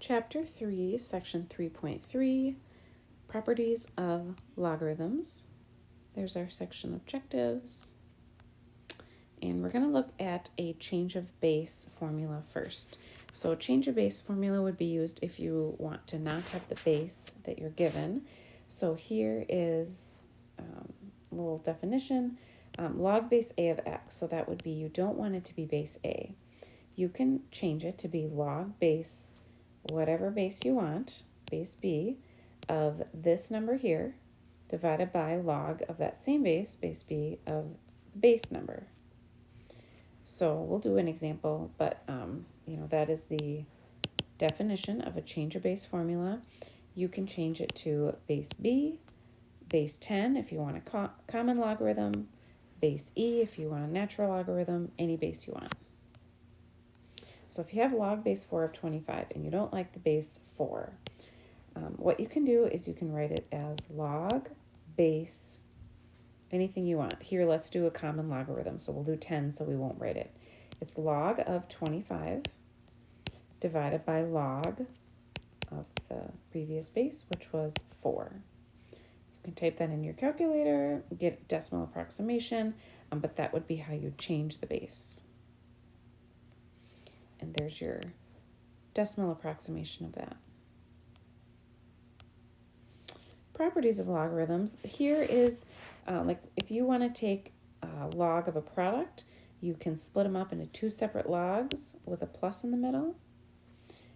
Chapter 3, Section 3.3, Properties of Logarithms. There's our section objectives. And we're going to look at a change of base formula first. So a change of base formula would be used if you want to not have the base that you're given. So here is a little definition. Log base a of x. So that would be you don't want it to be base a. You can change it to be log base, whatever base you want, base b, of this number here, divided by log of that same base, base b, of the base number. So we'll do an example, but that is the definition of a change of base formula. You can change it to base b, base 10 if you want a common logarithm, base e if you want a natural logarithm, any base you want. So if you have log base 4 of 25 and you don't like the base 4, what you can do is you can write it as log base anything you want. Here, let's do a common logarithm. So we'll do 10 so we won't write it. It's log of 25 divided by log of the previous base, which was 4. You can type that in your calculator, get decimal approximation, but that would be how you change the base. And there's your decimal approximation of that. Properties of logarithms. Here is, like if you want to take a log of a product, you can split them up into two separate logs with a plus in the middle.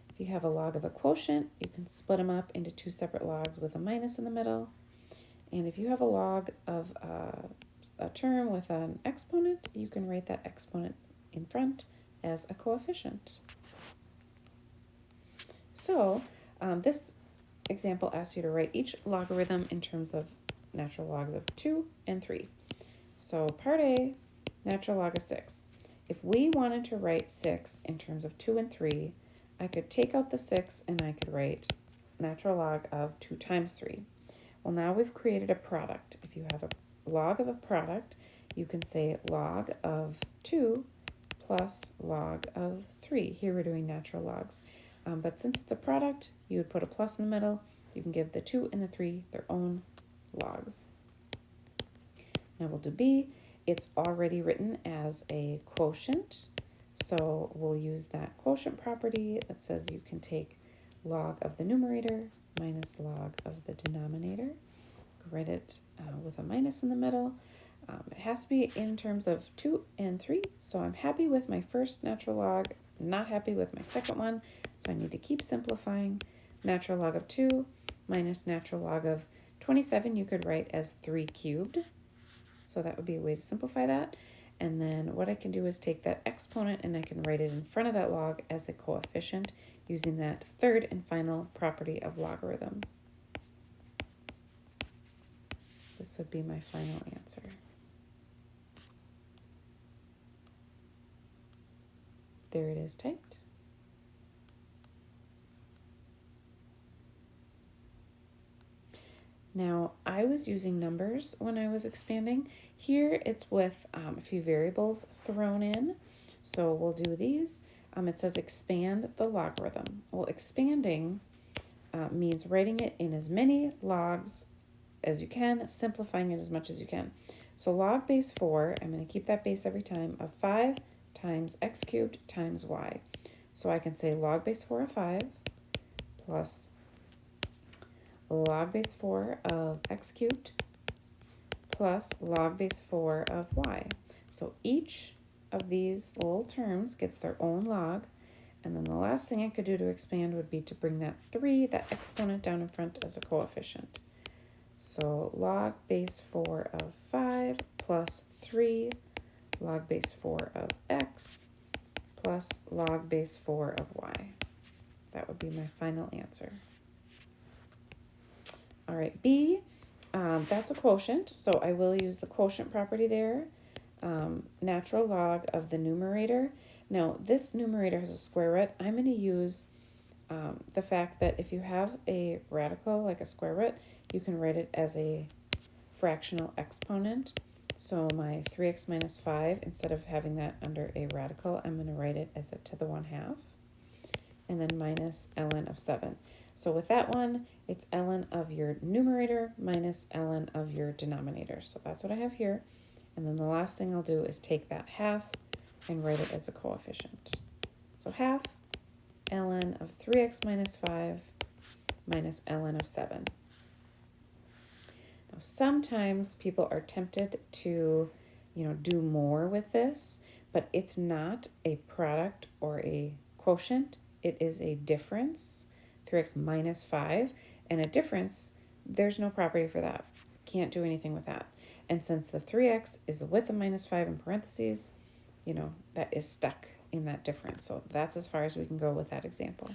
If you have a log of a quotient, you can split them up into two separate logs with a minus in the middle. And if you have a log of a term with an exponent, you can write that exponent in front as a coefficient. So this example asks you to write each logarithm in terms of natural logs of 2 and 3. So part A, natural log of 6. If we wanted to write 6 in terms of 2 and 3, I could take out the 6 and I could write natural log of 2 times 3. Well, now we've created a product. If you have a log of a product, you can say log of 2 plus log of 3. Here we're doing natural logs. But since it's a product, you would put a plus in the middle. You can give the 2 and the 3 their own logs. Now we'll do B. It's already written as a quotient. So we'll use that quotient property that says you can take log of the numerator minus log of the denominator. Write it with a minus in the middle. It has to be in terms of 2 and 3. So I'm happy with my first natural log, not happy with my second one. So I need to keep simplifying. Natural log of 2 minus natural log of 27 you could write as 3 cubed. So that would be a way to simplify that. And then what I can do is take that exponent and I can write it in front of that log as a coefficient using that third and final property of logarithm. This would be my final answer. There it is typed. Now, I was using numbers when I was expanding. Here it's with a few variables thrown in. So we'll do these. It says expand the logarithm. Well, expanding means writing it in as many logs as you can, simplifying it as much as you can. So log base 4, I'm going to keep that base every time, of 5 times x cubed times y. So I can say log base 4 of 5 plus log base 4 of x cubed plus log base 4 of y. So each of these little terms gets their own log. And then the last thing I could do to expand would be to bring that 3, that exponent, down in front as a coefficient. So log base 4 of 5 plus 3 log base 4 of x plus log base 4 of y. That would be my final answer. All right, B, that's a quotient, so I will use the quotient property there. Natural log of the numerator. Now, this numerator has a square root. I'm going to use the fact that if you have a radical, like a square root, you can write it as a fractional exponent. So my 3x minus 5, instead of having that under a radical, I'm going to write it as a to the 1/2. and then minus ln of 7. So with that one, it's ln of your numerator minus ln of your denominator. So that's what I have here. And then the last thing I'll do is take that half and write it as a coefficient. So half ln of 3x minus 5 minus ln of 7. Now, sometimes people are tempted to, do more with this, but it's not a product or a quotient. It is a difference, 3x minus 5. And a difference, there's no property for that. Can't do anything with that. And since the 3x is with a minus 5 in parentheses, that is stuck in that difference. So that's as far as we can go with that example.